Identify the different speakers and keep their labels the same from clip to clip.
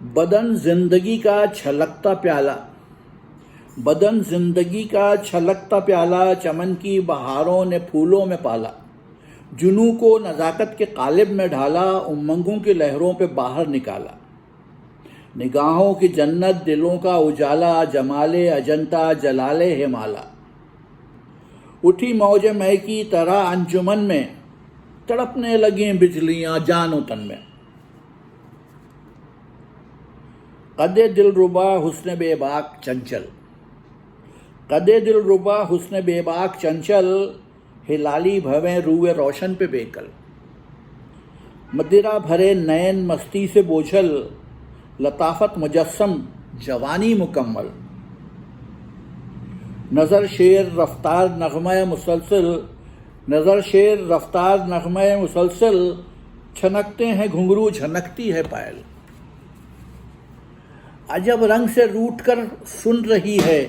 Speaker 1: بدن زندگی کا چھلکتا پیالہ، بدن زندگی کا چھلکتا پیالہ، چمن کی بہاروں نے پھولوں میں پالا، جنوں کو نزاکت کے قالب میں ڈھالا، امنگوں کی لہروں پہ باہر نکالا، نگاہوں کی جنت، دلوں کا اجالا، جمال اجنتا جلال ہمالا، اٹھی موج مے کی طرح انجمن میں، تڑپنے لگیں بجلیاں جان و تن میں، قد دلربا حسن بے باک چنچل، قد دلربا حسن بے باک چنچل، ہلالی بھویں روئے روشن پہ بیکل، مدرا بھرے نین مستی سے بوجھل، لطافت مجسم جوانی مکمل، نظر شیر رفتار نغمہ مسلسل، نظر شیر رفتار نغمہ مسلسل، چھنکتے ہیں گھنگرو جھنکتی ہے پائل، عجب رنگ سے روٹ کر سن رہی ہے،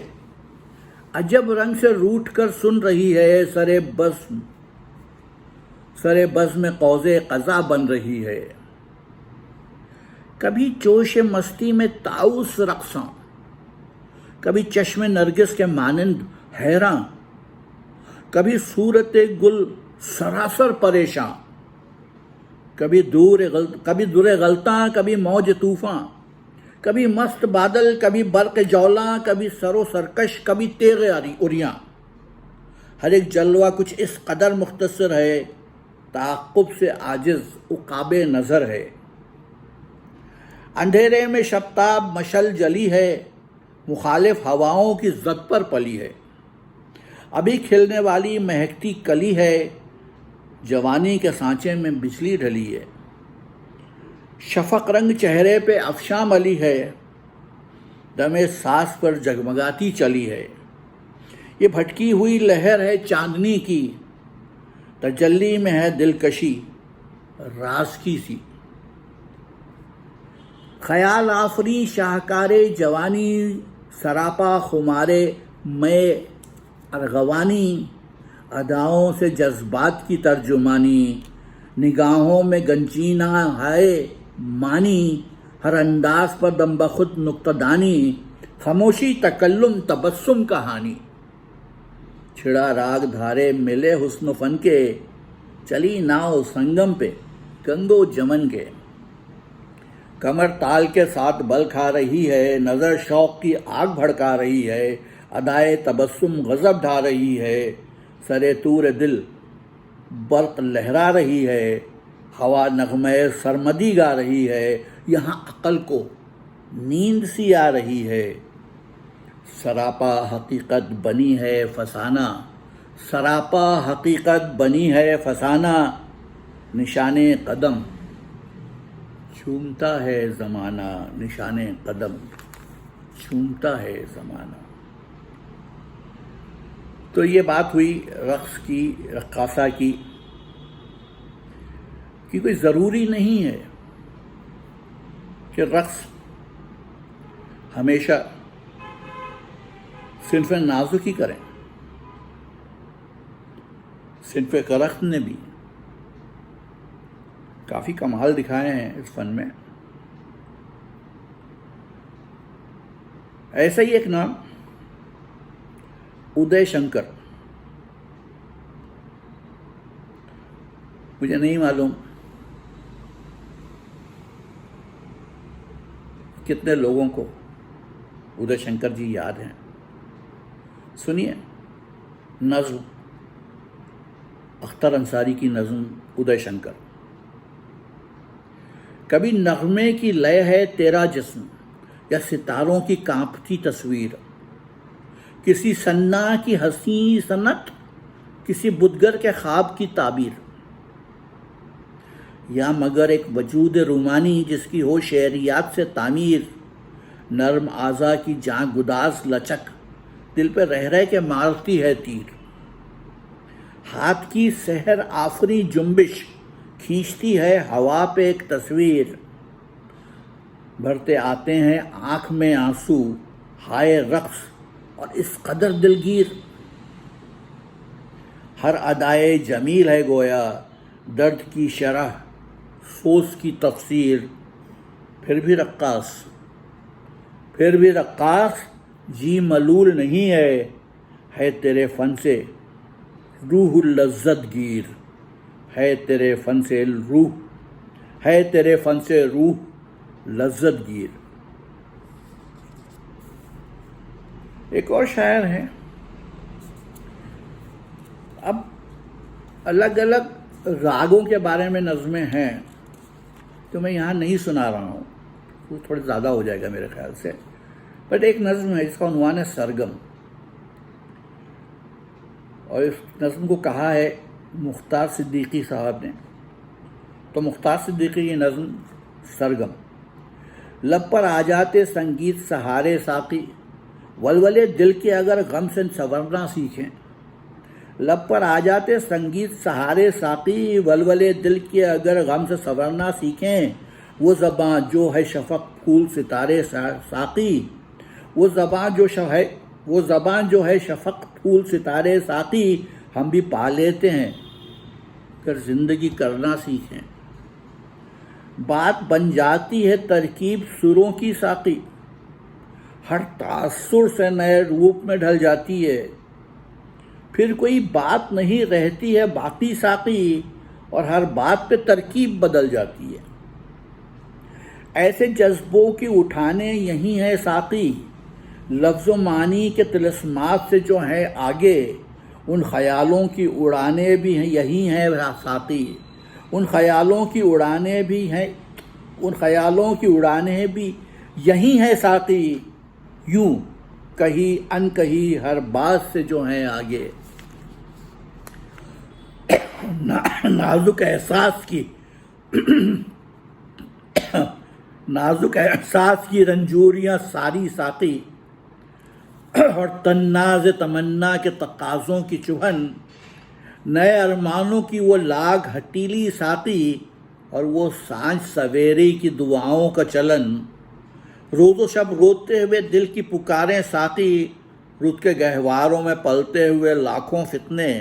Speaker 1: عجب رنگ سے روٹ کر سن رہی ہے، سر بزم قوس قزح بن رہی ہے، کبھی جوش مستی میں طاؤس رقصاں، کبھی چشم نرگس کے مانند حیراں، کبھی صورت گل سراسر پریشاں، کبھی در غلطاں، کبھی موج طوفاں، کبھی مست بادل، کبھی برق جولاں، کبھی سر و سرکش، کبھی تیغ اریاں، ہر ایک جلوہ کچھ اس قدر مختصر ہے، تعاقب سے عاجز عقاب نظر ہے، اندھیرے میں شبتاب مشل جلی ہے، مخالف ہواؤں کی زد پر پلی ہے، ابھی کھلنے والی مہکتی کلی ہے، جوانی کے سانچے میں بجلی ڈھلی ہے، شفق رنگ چہرے پہ افشاں ملی ہے، دم ساس پر جگمگاتی چلی ہے، یہ بھٹکی ہوئی لہر ہے چاندنی کی، تجلی میں ہے دلکشی راز کی سی، خیال آفری شاہکار جوانی، سراپا خمارے میں ارغوانی، اداؤں سے جذبات کی ترجمانی، نگاہوں میں گنجینہ ہائے مانی، ہر انداز پر دم بخود نکتہ دانی، خاموشی تکلم تبسم کہانی، چھڑا راگ دھارے ملے حسن و فن کے، چلی ناؤ سنگم پہ گنگو جمن کے، کمر تال کے ساتھ بل کھا رہی ہے، نظر شوق کی آگ بھڑکا رہی ہے، ادائے تبسم غضب ڈھا رہی ہے، سرے طور دل برق لہرا رہی ہے، ہوا نغمہ سرمدی گا رہی ہے، یہاں عقل کو نیند سی آ رہی ہے، سراپا حقیقت بنی ہے فسانہ، سراپا حقیقت بنی ہے فسانہ، نشان قدم چومتا ہے زمانہ، نشان قدم چومتا ہے زمانہ۔ تو یہ بات ہوئی رقص کی، رقاصہ کی، کہ کوئی ضروری نہیں ہے کہ رقص ہمیشہ صنف نازک ہی کریں، صنف کرخت نے بھی کافی کمال دکھائے ہیں اس فن میں۔ ایسا ہی ایک نام ادے شنکر، مجھے نہیں معلوم کتنے لوگوں کو ادے شنکر جی یاد ہیں۔ سنیے نظم اختر انصاری کی نظم ادے شنکر۔ کبھی نغمے کی لے ہے تیرا جسم، یا ستاروں کی کانپتی تصویر، کسی سنا کی حسین صنعت، کسی بدگر کے خواب کی تعبیر، یا مگر ایک وجود رومانی جس کی ہو شعریات سے تعمیر، نرم اعضا کی جاں گداز لچک، دل پہ رہ رہ کے مارتی ہے تیر، ہاتھ کی سحر آفری جنبش کھینچتی ہے ہوا پہ ایک تصویر، بھرتے آتے ہیں آنکھ میں آنسو ہائے رقص اور اس قدر دلگیر، ہر ادائے جمیل ہے گویا درد کی شرح سوز کی تفسیر، پھر بھی رقاص، پھر بھی رقاص جی ملول نہیں ہے تیرے فن سے روح لذت گیر، ہے تیرے فن سے روح، ہے تیرے فن سے روح لذت گیر۔ ایک اور شاعر ہیں، اب الگ الگ راگوں کے بارے میں نظمیں ہیں تو میں یہاں نہیں سنا رہا ہوں، وہ تھوڑا زیادہ ہو جائے گا میرے خیال سے، بٹ ایک نظم ہے جس کا عنوان ہے سرگم، اور اس نظم کو کہا ہے مختار صدیقی صاحب نے۔ تو مختار صدیقی کی نظم سرگم: لب پر آ جاتے سنگیت سہارے ساقی، ولولے دل کے اگر غم سے سنورنا سیکھیں۔ لب پر آ جاتے سنگیت سہارے ساقی، ولولے دل کے اگر غم سے سنورنا سیکھیں۔ وہ زباں جو ہے شفق پھول ستارے ساقی، وہ زباں جو ہے شفق پھول ستارے ساقی، ہم بھی پا لیتے ہیں اگر زندگی کرنا سیکھیں۔ بات بن جاتی ہے ترکیب سروں کی ساقی، ہر تاثر سے نئے روپ میں ڈھل جاتی ہے۔ پھر کوئی بات نہیں رہتی ہے باقی ساقی، اور ہر بات پہ ترکیب بدل جاتی ہے۔ ایسے جذبوں کی اٹھانے یہی ہے ساقی، لفظ و معنی کے طلسمات سے جو ہیں آگے، ان خیالوں کی اڑانے بھی ہیں یہی ہیں ساقی، ان خیالوں کی اڑانے بھی یہی ہیں ساقی، یوں کہی ان کہی ہر بات سے جو ہیں آگے۔ نازک احساس کی رنجوریاں ساری ساقی، اور تناز تمنا کے تقاضوں کی چبھن، نئے ارمانوں کی وہ لاگ ہٹیلی ساقی، اور وہ سانجھ سویرے کی دعاؤں کا چلن۔ روز و شب روتے ہوئے دل کی پکاریں ساقی، رت کے گہواروں میں پلتے ہوئے لاکھوں فتنے،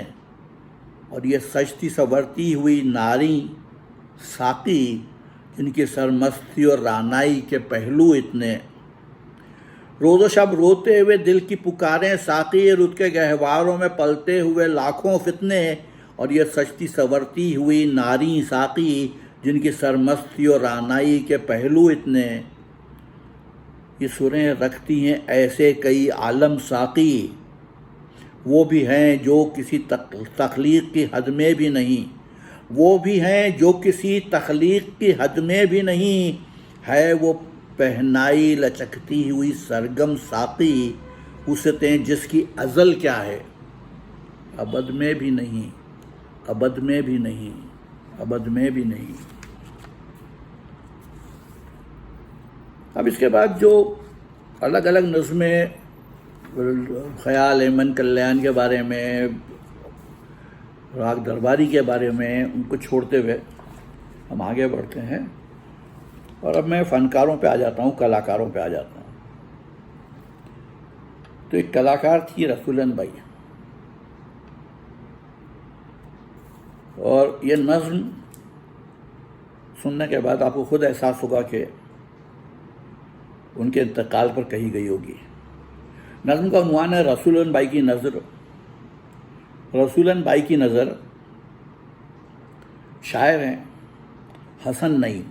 Speaker 1: اور یہ سجتی سنورتی ہوئی ناری ساقی، جن کی سرمستی اور رعنائی کے پہلو اتنے۔ روز و شب روتے ہوئے دل کی پکاریں ساقی، رت کے گہواروں میں پلتے ہوئے لاکھوں فتنے، اور یہ سجتی سنورتی ہوئی ناری ساقی، جن کی سرمستی اور رعنائی کے پہلو اتنے۔ یہ سریں رکھتی ہیں ایسے کئی عالم ساقی، وہ بھی ہیں جو کسی تخلیق کی حد میں بھی نہیں، وہ بھی ہیں جو کسی تخلیق کی حد میں بھی نہیں، ہے وہ پہنائی لچکتی ہوئی سرگم ساقی، وسعتیں جس کی ازل کیا ہے، ابد میں بھی نہیں، ابد میں بھی نہیں، ابد میں بھی نہیں۔ اب اس کے بعد جو الگ الگ نظمیں خیال ایمن کلیان کے بارے میں، راگ درباری کے بارے میں، ان کو چھوڑتے ہوئے ہم آگے بڑھتے ہیں، اور اب میں فنکاروں پہ آ جاتا ہوں، کلاکاروں پہ آ جاتا ہوں۔ تو ایک کلاکار تھی رسولن بائی، اور یہ نظم سننے کے بعد آپ کو خود احساس ہوگا کہ ان کے انتقال پر کہی گئی ہوگی۔ نظم کا عنوان ہے رسولن بائی کی نظر۔ رسولن بائی کی نظر، شاعر ہیں حسن نعیم۔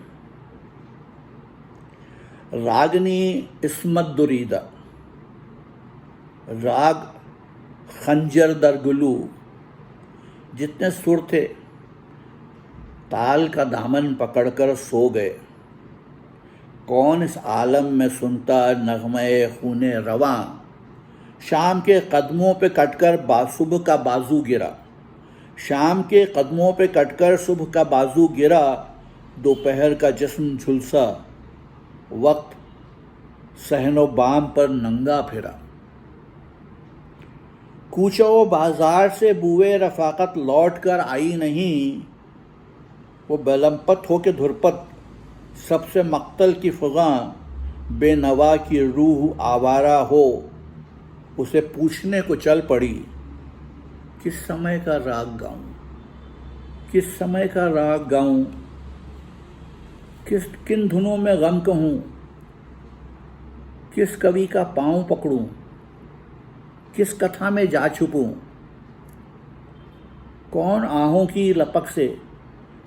Speaker 1: راگنی عصمت دریدہ، راگ خنجر در گلو، جتنے سر تھے تال کا دامن پکڑ کر سو گئے، کون اس عالم میں سنتا نغمہ خون رواں، شام کے قدموں پہ کٹ کر صبح کا بازو گرا، شام کے قدموں پہ کٹ کر صبح کا بازو گرا، دوپہر کا جسم جھلسا، وقت صحن و بام پر ننگا پھرا، کوچہ و بازار سے بوئے رفاقت لوٹ کر آئی نہیں، وہ بلمپت ہو کے دھرپت، سب سے مقتل کی فضاں، بے نوا کی روح آوارہ ہو، اسے پوچھنے کو چل پڑی، کس سمے کا راگ گاؤں، کس سمے کا راگ گاؤں۔ کن دھنوں میں غم کہوں، کس کوی کا پاؤں پکڑوں، کس کتھا میں جا چھپوں، کون آہوں کی لپک سے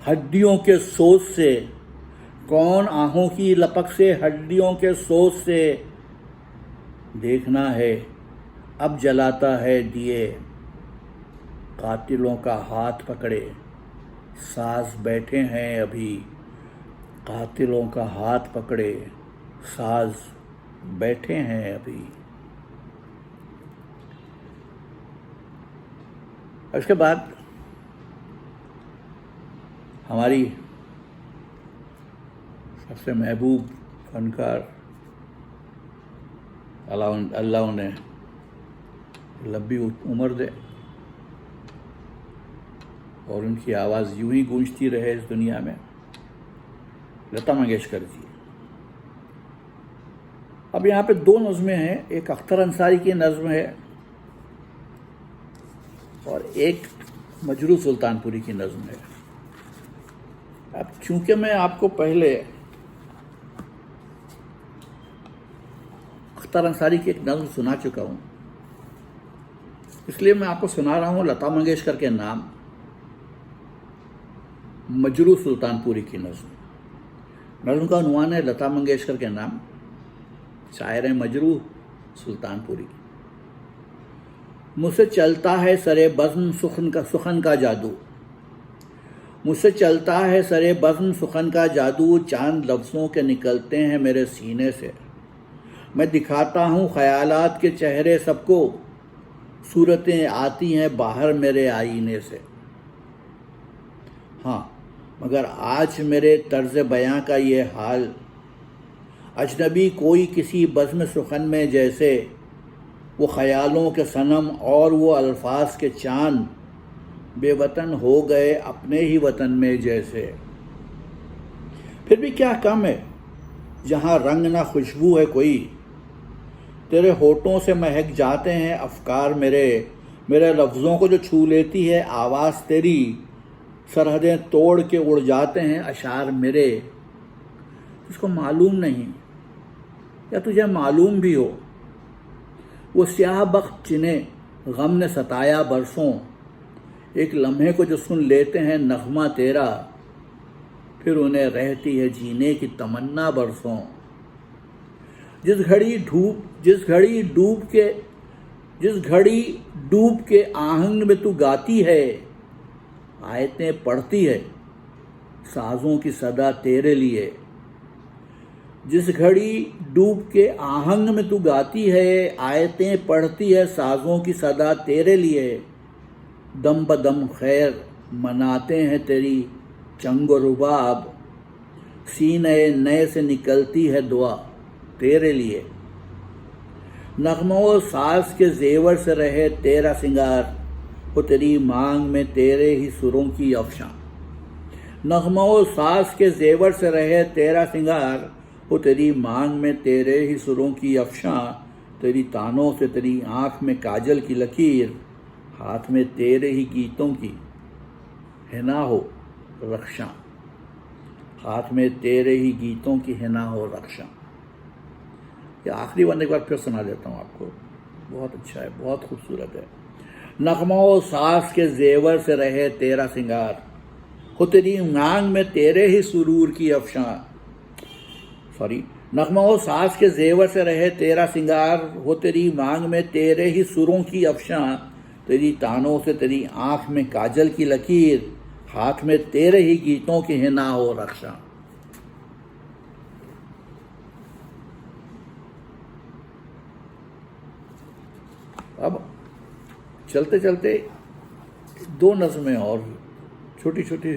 Speaker 1: ہڈیوں کے سوز سے، کون آہوں کی لپک سے ہڈیوں کے سوز سے، دیکھنا ہے اب جلاتا ہے دیے، قاتلوں کا ہاتھ پکڑے ساز بیٹھے ہیں ابھی، قاتلوں کا ہاتھ پکڑے ساز بیٹھے ہیں ابھی۔ اس کے بعد ہماری سب سے محبوب فنکار، اللہ انہیں لمبی عمر دے اور ان کی آواز یوں ہی گونجتی رہے اس دنیا میں، لتا منگیشکر جی۔ اب یہاں پہ دو نظمیں ہیں، ایک اختر انصاری کی نظم ہے اور ایک مجروح سلطان پوری کی نظم ہے۔ اب چونکہ میں آپ کو پہلے اختر انصاری کی ایک نظم سنا چکا ہوں، اس لیے میں آپ کو سنا رہا ہوں لتا منگیشکر کے نام مجروح سلطان پوری کی نظم کا عنوان ہے لتا منگیشکر کے نام، شاعر مجروح سلطان پوری۔ مجھ سے چلتا ہے سرے بزم سخن کا جادو، مجھ سے چلتا ہے سرے بزم سخن کا جادو، چاند لفظوں کے نکلتے ہیں میرے سینے سے، میں دکھاتا ہوں خیالات کے چہرے سب کو، صورتیں آتی ہیں باہر میرے آئینے سے۔ ہاں مگر آج میرے طرز بیاں کا یہ حال، اجنبی کوئی کسی بزم سخن میں جیسے، وہ خیالوں کے صنم اور وہ الفاظ کے چاند، بے وطن ہو گئے اپنے ہی وطن میں جیسے۔ پھر بھی کیا کم ہے جہاں رنگ نہ خوشبو ہے کوئی، تیرے ہونٹوں سے مہک جاتے ہیں افکار میرے لفظوں کو جو چھو لیتی ہے آواز تیری، سرحدیں توڑ کے اڑ جاتے ہیں اشعار میرے۔ اس کو معلوم نہیں یا تجھے معلوم بھی ہو، وہ سیاہ بخت جنہیں غم نے ستایا برسوں، ایک لمحے کو جو سن لیتے ہیں نغمہ تیرا، پھر انہیں رہتی ہے جینے کی تمنا برسوں۔ جس گھڑی ڈوب کے آہنگ میں تو گاتی ہے، آیتیں پڑھتی ہے سازوں کی صدا تیرے لیے۔ جس گھڑی ڈوب کے آہنگ میں تو گاتی ہے، آیتیں پڑھتی ہے سازوں کی صدا تیرے لیے، دم بدم خیر مناتے ہیں تیری چنگ و رباب، سینے نئے سے نکلتی ہے دعا تیرے لیے۔ نغمہ و ساز کے زیور سے رہے تیرا سنگار، وہ تیری مانگ میں تیرے ہی سروں کی افشاں۔ نغمہ و ساز کے زیور سے رہے تیرا سنگار، وہ تیری مانگ میں تیرے ہی سروں کی افشاں، تیری تانوں سے تیری آنکھ میں کاجل کی لکیر، ہاتھ میں تیرے ہی گیتوں کی حنا ہو رخشاں، ہاتھ میں تیرے ہی گیتوں کی حنا ہو رخشاں۔ یہ آخری بندے کے بعد پھر سنا دیتا ہوں آپ کو، بہت اچھا ہے، بہت خوبصورت ہے۔ نغمہ و ساز کے زیور سے رہے تیرا سنگار، ہو تیری مانگ میں تیرے ہی سرور کی افشاں، نغمہ و ساز کے زیور سے رہے تیرا سنگار، ہو تیری مانگ میں تیرے ہی سروں کی افشاں، تیری تانوں سے تیری آنکھ میں کاجل کی لکیر، ہاتھ میں تیرے ہی گیتوں کی حنا ہو رخشاں۔ اب چلتے چلتے دو نظمیں اور چھوٹی چھوٹی،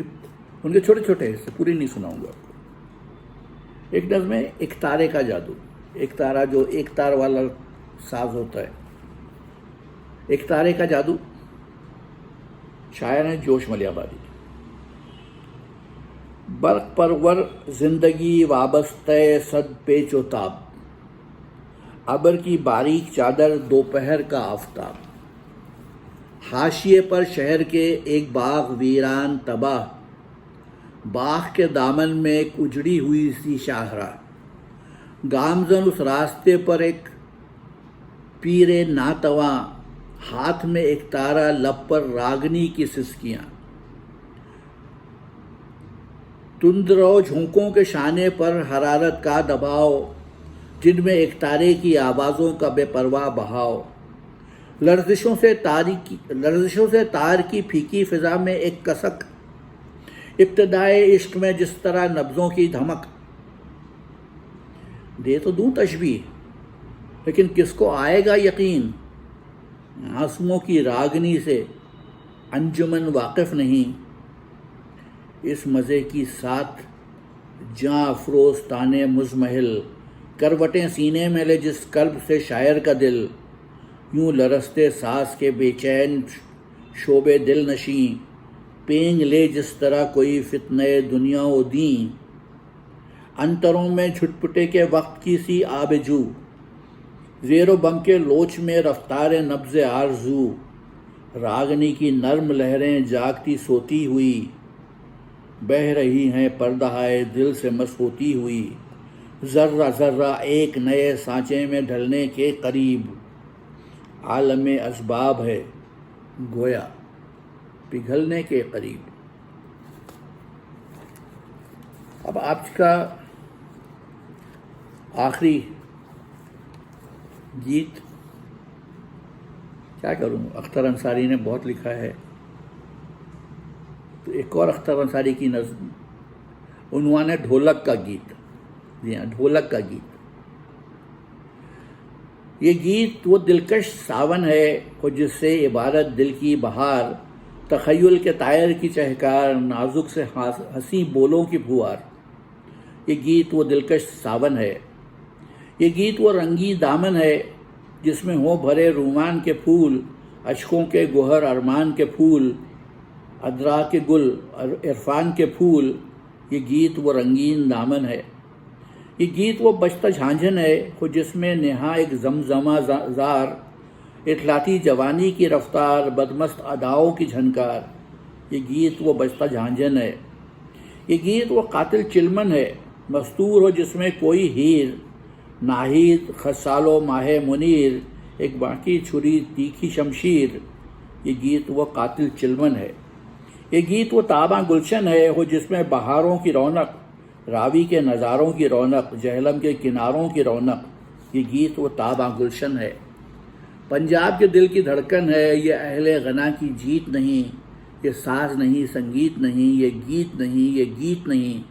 Speaker 1: ان کے چھوٹے چھوٹے حصے، پوری نہیں سناؤں گا آپ کو۔ ایک نظم ہے ایک تارے کا جادو، ایک تارا جو ایک تار والا ساز ہوتا ہے، ایک تارے کا جادو، شاعر ہیں جوش ملیح آبادی۔ برق پرور زندگی وابستہ صد پیچ و تاب، ابر کی باریک چادر دوپہر کا آفتاب، حاشیے پر شہر کے ایک باغ ویران تباہ، باغ کے دامن میں ایک اجڑی ہوئی سی شاہراہ، گامزن اس راستے پر ایک پیر ناتواں، ہاتھ میں ایک تارا، لب پر راگنی کی سسکیاں، تندرو جھونکوں کے شانے پر حرارت کا دباؤ، جن میں ایک تارے کی آوازوں کا بے پرواہ بہاؤ، لرزشوں سے تار کی پھیکی فضا میں ایک کسک، ابتدائے عشق میں جس طرح نبضوں کی دھمک۔ دے تو دوں تشبیہ، لیکن کس کو آئے گا یقین، آنسوؤں کی راگنی سے انجمن واقف نہیں، اس مزے کی ساتھ جاں افروز تانے مزمحل، کروٹیں سینے میں لے جس قلب سے شاعر کا دل، یوں لرزتے ساز کے بے چین شعبے دل نشیں، پینگ لے جس طرح کوئی فتنہ دنیا و دین، انتروں میں جھٹپٹے کے وقت کی سی آبجو، زیر و بم کے لوچ میں رفتار نبض آرزو، راگنی کی نرم لہریں جاگتی سوتی ہوئی، بہہ رہی ہیں پردہائے دل سے مس ہوتی ہوئی، ذرہ ذرہ ایک نئے سانچے میں ڈھلنے کے قریب، عالم اسباب ہے گویا پگھلنے کے قریب۔ اب آج کا آخری گیت کیا کروں، اختر انصاری نے بہت لکھا ہے، تو ایک اور اختر انصاری کی نظم، عنوان ہے ڈھولک کا گیت۔ جی ہاں، ڈھولک کا گیت۔ یہ گیت وہ دلکش ساون ہے وہ جس سے عبارت دل کی بہار، تخیل کے طائر کی چہکار، نازک سے ہنسی بولوں کی پھوار۔ یہ گیت وہ دلکش ساون ہے، یہ گیت وہ رنگی دامن ہے جس میں ہوں بھرے رومان کے پھول، اشکوں کے گوہر ارمان کے پھول، ادرا کے گل عرفان کے پھول۔ یہ گیت وہ رنگین دامن ہے، یہ گیت وہ بجتا جھانجھن ہے وہ جس میں نہا ایک زمزمہ زار، اٹھلاتی جوانی کی رفتار، بدمست اداؤں کی جھنکار۔ یہ گیت وہ بجتا جھانجھن ہے، یہ گیت وہ قاتل چلمن ہے، مستور ہو جس میں کوئی ہیر، ناہید خسال و ماہ منیر، ایک باقی چھری تیکھی شمشیر۔ یہ گیت وہ قاتل چلمن ہے، یہ گیت وہ تاباں گلشن ہے وہ جس میں بہاروں کی رونق، راوی کے نظاروں کی رونق، جہلم کے کناروں کی رونق۔ یہ گیت وہ تاباں گلشن ہے، پنجاب کے دل کی دھڑکن ہے، یہ اہل غنا کی جیت نہیں، یہ ساز نہیں سنگیت نہیں، یہ گیت نہیں، یہ گیت نہیں،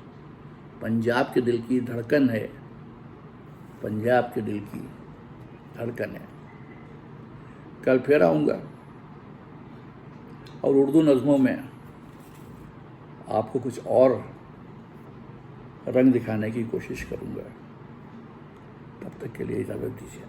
Speaker 1: پنجاب کے دل کی دھڑکن ہے، پنجاب کے دل کی دھڑکن ہے۔ کل پھر آؤں گا اور اردو نظموں میں آپ کو کچھ اور رنگ دکھانے کی کوشش کروں گا۔ تب تک کے لیے اجازت دیجیے۔